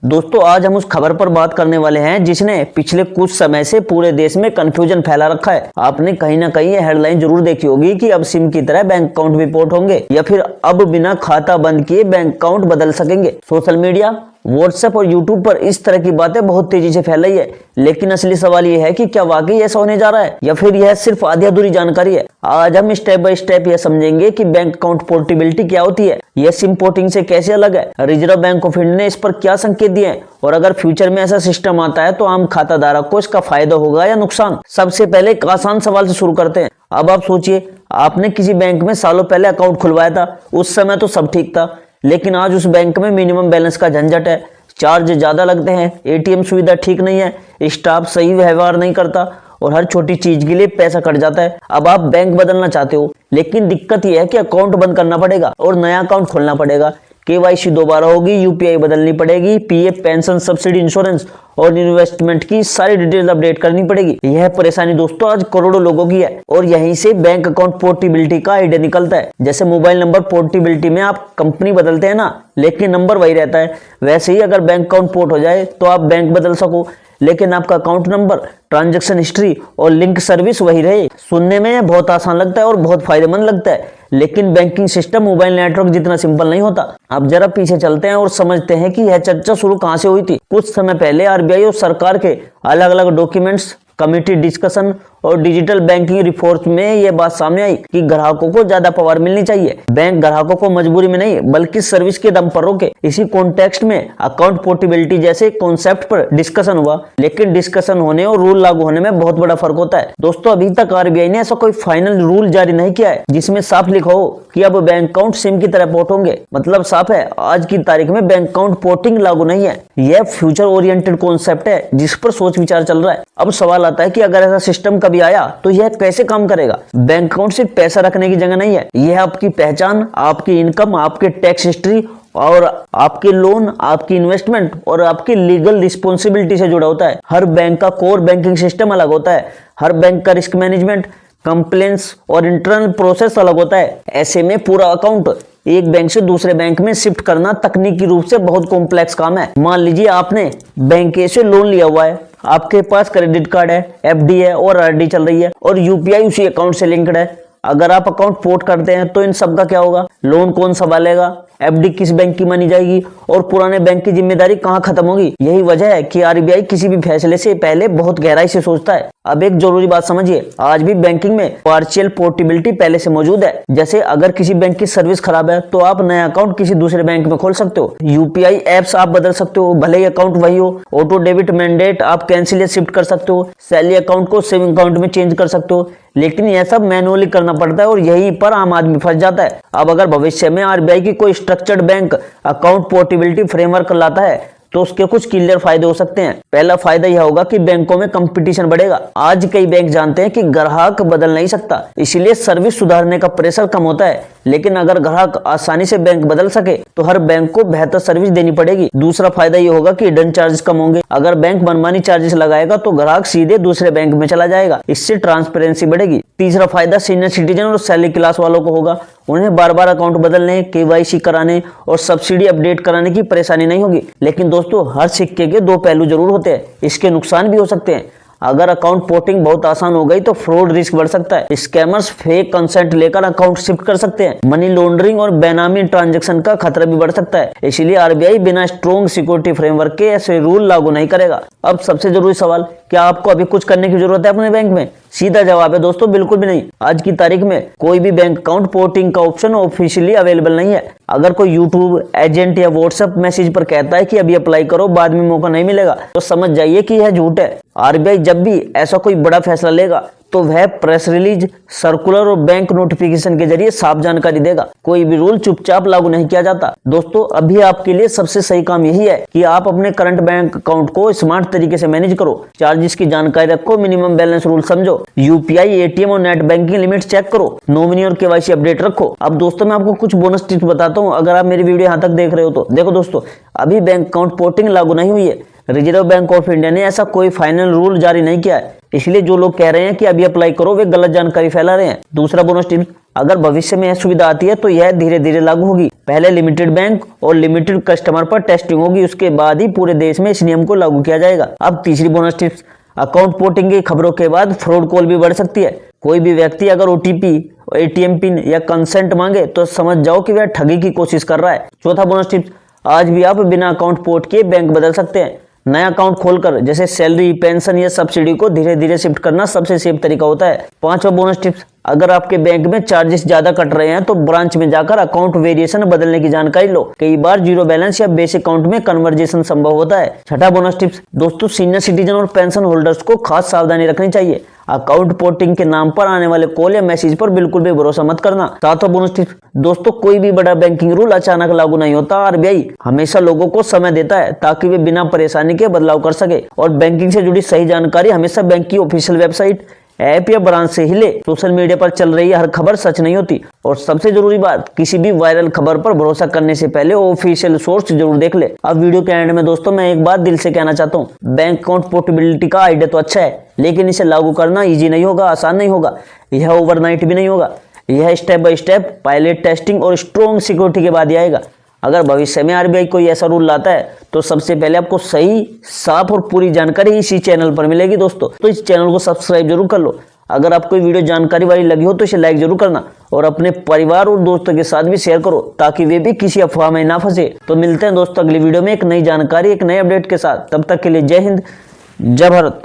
दोस्तों आज हम उस खबर पर बात करने वाले हैं जिसने पिछले कुछ समय से पूरे देश में कंफ्यूजन फैला रखा है। आपने कहीं ना कहीं ये हेडलाइन जरूर देखी होगी कि अब सिम की तरह बैंक अकाउंट भी पोर्ट होंगे या फिर अब बिना खाता बंद किए बैंक अकाउंट बदल सकेंगे। सोशल मीडिया, व्हाट्सएप और यूट्यूब पर इस तरह की बातें बहुत तेजी से फैल रही है, लेकिन असली सवाल यह है कि क्या वाकई ऐसा होने जा रहा है या फिर यह सिर्फ आधी अधूरी जानकारी है। आज हम स्टेप बाय स्टेप यह समझेंगे कि बैंक अकाउंट पोर्टेबिलिटी क्या होती है, यह सिम पोर्टिंग से कैसे अलग है, रिजर्व बैंक ऑफ इंडिया ने इस पर क्या संकेत दिए हैं और अगर फ्यूचर में ऐसा सिस्टम आता है तो आम खाता धारक को इसका फायदा होगा या नुकसान। सबसे पहले एक आसान सवाल से शुरू करते हैं। अब आप सोचिए, आपने किसी बैंक में सालों पहले अकाउंट खुलवाया था, उस समय तो सब ठीक था, लेकिन आज उस बैंक में मिनिमम बैलेंस का झंझट है, चार्ज ज्यादा लगते हैं, एटीएम सुविधा ठीक नहीं है, स्टाफ सही व्यवहार नहीं करता और हर छोटी चीज के लिए पैसा कट जाता है। अब आप बैंक बदलना चाहते हो, लेकिन दिक्कत यह है कि अकाउंट बंद करना पड़ेगा और नया अकाउंट खोलना पड़ेगा, केवाईसी दोबारा होगी, यूपीआई बदलनी पड़ेगी, पीएफ, पेंशन, सब्सिडी, इंश्योरेंस और इन्वेस्टमेंट की सारी डिटेल अपडेट करनी पड़ेगी। यह परेशानी दोस्तों आज करोड़ों लोगों की है और यहीं से बैंक अकाउंट पोर्टेबिलिटी का आइडिया निकलता है। जैसे मोबाइल नंबर पोर्टेबिलिटी में आप कंपनी बदलते हैं ना, लेकिन नंबर वही रहता है, वैसे ही अगर बैंक अकाउंट पोर्ट हो जाए तो आप बैंक बदल सको लेकिन आपका अकाउंट नंबर, ट्रांजैक्शन हिस्ट्री और लिंक सर्विस वही रहे। सुनने में यह बहुत आसान लगता है और बहुत फायदेमंद लगता है, लेकिन बैंकिंग सिस्टम मोबाइल नेटवर्क जितना सिंपल नहीं होता। अब जरा पीछे चलते हैं और समझते हैं कि यह चर्चा शुरू कहां से हुई थी। कुछ समय पहले आरबीआई और सरकार के अलग अलग डॉक्यूमेंट्स, कमिटी डिस्कशन और डिजिटल बैंकिंग रिपोर्ट में यह बात सामने आई कि ग्राहकों को ज्यादा पावर मिलनी चाहिए। बैंक ग्राहकों को मजबूरी में नहीं बल्कि सर्विस के दम पर रोके। इसी कॉन्टेक्स्ट में अकाउंट पोर्टेबिलिटी जैसे कॉन्सेप्ट पर डिस्कशन हुआ, लेकिन डिस्कशन होने और रूल लागू होने में बहुत बड़ा फर्क होता है। दोस्तों अभी तक आरबीआई ने ऐसा कोई फाइनल रूल जारी नहीं किया है जिसमें साफ लिखा हो कि अब बैंक अकाउंट सिम की तरह पोर्ट होंगे। मतलब साफ है, आज की तारीख में बैंक अकाउंट पोर्टिंग लागू नहीं है। यह फ्यूचर ओरिएंटेड कॉन्सेप्ट है जिस पर सोच विचार चल रहा है। अब सवाल आता है कि अगर ऐसा सिस्टम कभी आया तो यह कैसे काम करेगा। बैंक अकाउंट सिर्फ पैसा रखने की जगह नहीं है, यह आपकी पहचान, आपकी इनकम, आपके टैक्स हिस्ट्री और आपके लोन, आपकी इन्वेस्टमेंट और आपकी लीगल रिस्पॉन्सिबिलिटी से जुड़ा होता है। हर बैंक का कोर बैंकिंग सिस्टम अलग होता है, हर बैंक का रिस्क मैनेजमेंट, कंप्लेंस और इंटरनल प्रोसेस अलग होता है। ऐसे में पूरा अकाउंट एक बैंक से दूसरे बैंक में शिफ्ट करना तकनीकी रूप से बहुत कॉम्प्लेक्स काम है। मान लीजिए आपने बैंक ए से लोन लिया हुआ है, आपके पास क्रेडिट कार्ड है, एफडी है और आरडी चल रही है और यूपीआई उसी अकाउंट से लिंक्ड है। अगर आप अकाउंट पोर्ट करते हैं तो इन सब का क्या होगा? लोन कौन संभालेगा, एफडी किस बैंक की मानी जाएगी और पुराने बैंक की जिम्मेदारी कहां खत्म होगी? यही वजह है कि आरबीआई किसी भी फैसले से पहले बहुत गहराई से सोचता है। अब एक जरूरी बात समझिए, आज भी बैंकिंग में पार्शियल पोर्टेबिलिटी पहले से मौजूद है। जैसे अगर किसी बैंक की सर्विस खराब है तो आप नया अकाउंट किसी दूसरे बैंक में खोल सकते हो, यूपीआई एप्स आप बदल सकते हो भले ही अकाउंट वही हो, ऑटो डेबिट मैंडेट आप कैंसिल या शिफ्ट कर सकते हो, सैलरी अकाउंट को सेविंग अकाउंट में चेंज कर सकते हो, लेकिन यह सब मैनुअली करना पड़ता है और यहीं पर आम आदमी फंस जाता है। अब अगर भविष्य में आरबीआई की कोई structured bank account portability framework लाता है तो उसके कुछ क्लियर फायदे हो सकते हैं। पहला फायदा यह होगा कि बैंकों में कंपटीशन बढ़ेगा। आज कई बैंक जानते हैं कि ग्राहक बदल नहीं सकता, इसलिए सर्विस सुधारने का प्रेशर कम होता है, लेकिन अगर ग्राहक आसानी से बैंक बदल सके तो हर बैंक को बेहतर सर्विस देनी पड़ेगी। दूसरा फायदा यह होगा कि हिडन चार्जेस कम होंगे। अगर बैंक मनमानी चार्जेस लगाएगा तो ग्राहक सीधे दूसरे बैंक में चला जाएगा, इससे ट्रांसपेरेंसी बढ़ेगी। तीसरा फायदा सीनियर सिटीजन और सैलरी क्लास वालों को होगा। उन्हें बार बार अकाउंट बदलने, केवाईसी कराने और सब्सिडी अपडेट कराने की परेशानी नहीं होगी। लेकिन दोस्तों हर सिक्के के दो पहलू जरूर होते हैं, इसके नुकसान भी हो सकते हैं। अगर अकाउंट पोर्टिंग बहुत आसान हो गई तो फ्रॉड रिस्क बढ़ सकता है। स्कैमर्स फेक कंसेंट लेकर अकाउंट शिफ्ट कर सकते हैं, मनी लॉन्ड्रिंग और बेनामी ट्रांजैक्शन का खतरा भी बढ़ सकता है। इसलिए आरबीआई बिना स्ट्रॉन्ग सिक्योरिटी फ्रेमवर्क के ऐसे रूल लागू नहीं करेगा। अब सबसे जरूरी सवाल, क्या आपको अभी कुछ करने की जरूरत है अपने बैंक में? सीधा जवाब है दोस्तों, बिल्कुल भी नहीं। आज की तारीख में कोई भी बैंक अकाउंट पोर्टिंग का ऑप्शन ऑफिशियली अवेलेबल नहीं है। अगर कोई यूट्यूब एजेंट या व्हाट्सएप मैसेज पर कहता है कि अभी अप्लाई करो, बाद में मौका नहीं मिलेगा, तो समझ जाइए कि यह झूठ है। आरबीआई जब भी ऐसा कोई बड़ा फैसला लेगा तो वह प्रेस रिलीज, सर्कुलर और बैंक नोटिफिकेशन के जरिए साफ जानकारी देगा। कोई भी रूल चुपचाप लागू नहीं किया जाता। दोस्तों अभी आपके लिए सबसे सही काम यही है कि आप अपने करंट बैंक अकाउंट को स्मार्ट तरीके से मैनेज करो, चार्जेस की जानकारी रखो, मिनिमम बैलेंस रूल समझो, यूपीआई, एटीएम और नेट बैंकिंग लिमिट चेक करो, नॉमिनी और केवाईसी अपडेट रखो। अब दोस्तों मैं आपको कुछ बोनस टिप्स बताता हूँ अगर आप मेरी वीडियो यहाँ तक देख रहे हो तो। देखो दोस्तों, अभी बैंक अकाउंट पोर्टिंग लागू नहीं हुई है, रिजर्व बैंक ऑफ इंडिया ने ऐसा कोई फाइनल रूल जारी नहीं किया है, इसलिए जो लोग कह रहे हैं कि अभी अप्लाई करो वे गलत जानकारी फैला रहे हैं। दूसरा बोनस टिप्स, अगर भविष्य में यह सुविधा आती है तो यह धीरे धीरे लागू होगी। पहले लिमिटेड बैंक और लिमिटेड कस्टमर पर टेस्टिंग होगी, उसके बाद ही पूरे देश में इस नियम को लागू किया जाएगा। अब तीसरी बोनस टिप्स, अकाउंट पोर्टिंग की खबरों के बाद फ्रॉड कॉल भी बढ़ सकती है। कोई भी व्यक्ति अगर ओटीपी, एटीएम पिन या कंसेंट मांगे तो समझ जाओ कि वह ठगी की कोशिश कर रहा है। चौथा बोनस टिप्स, आज भी आप बिना अकाउंट पोर्ट किए बैंक बदल सकते हैं। नया अकाउंट खोलकर जैसे सैलरी, पेंशन या सब्सिडी को धीरे धीरे शिफ्ट करना सबसे सेफ तरीका होता है। पांचवा बोनस टिप्स, अगर आपके बैंक में चार्जेस ज्यादा कट रहे हैं तो ब्रांच में जाकर अकाउंट वेरिएशन बदलने की जानकारी लो। कई बार जीरो बैलेंस या बेसिक अकाउंट में कन्वर्जेशन संभव होता है। छठा बोनस टिप्स, दोस्तों सीनियर सिटीजन और पेंशन होल्डर्स को खास सावधानी रखनी चाहिए। अकाउंट पोर्टिंग के नाम पर आने वाले कॉल या मैसेज पर बिल्कुल भी भरोसा मत करना। सातवां बोनस टिप्स, दोस्तों कोई भी बड़ा बैंकिंग रूल अचानक लागू नहीं होता। आरबीआई हमेशा लोगों को समय देता है ताकि वे बिना परेशानी के बदलाव कर सके। और बैंकिंग से जुड़ी सही जानकारी हमेशा बैंक की ऑफिशियल वेबसाइट, ऐप या ब्रांच से ही ले। सोशल मीडिया पर चल रही हर खबर सच नहीं होती। और सबसे जरूरी बात, किसी भी वायरल खबर पर भरोसा करने से पहले ऑफिशियल सोर्स जरूर देख ले। अब वीडियो के एंड में दोस्तों मैं एक बात दिल से कहना चाहता हूँ, बैंक अकाउंट पोर्टेबिलिटी का आइडिया तो अच्छा है, लेकिन इसे लागू करना इजी नहीं होगा, आसान नहीं होगा। यह ओवरनाइट भी नहीं होगा। यह step by step pilot testing और स्ट्रॉन्ग सिक्योरिटी के बाद ही आएगा। अगर भविष्य में आरबीआई कोई ऐसा रूल लाता है तो सबसे पहले आपको सही, साफ और पूरी जानकारी इसी चैनल पर मिलेगी दोस्तों। तो इस चैनल को सब्सक्राइब जरूर कर लो। अगर आपको वीडियो जानकारी वाली लगी हो तो इसे लाइक जरूर करना और अपने परिवार और दोस्तों के साथ भी शेयर करो ताकि वे भी किसी अफवाह में ना फंसे। तो मिलते हैं दोस्तों अगली वीडियो में एक नई जानकारी, एक नए अपडेट के साथ। तब तक के लिए जय हिंद, जय भारत।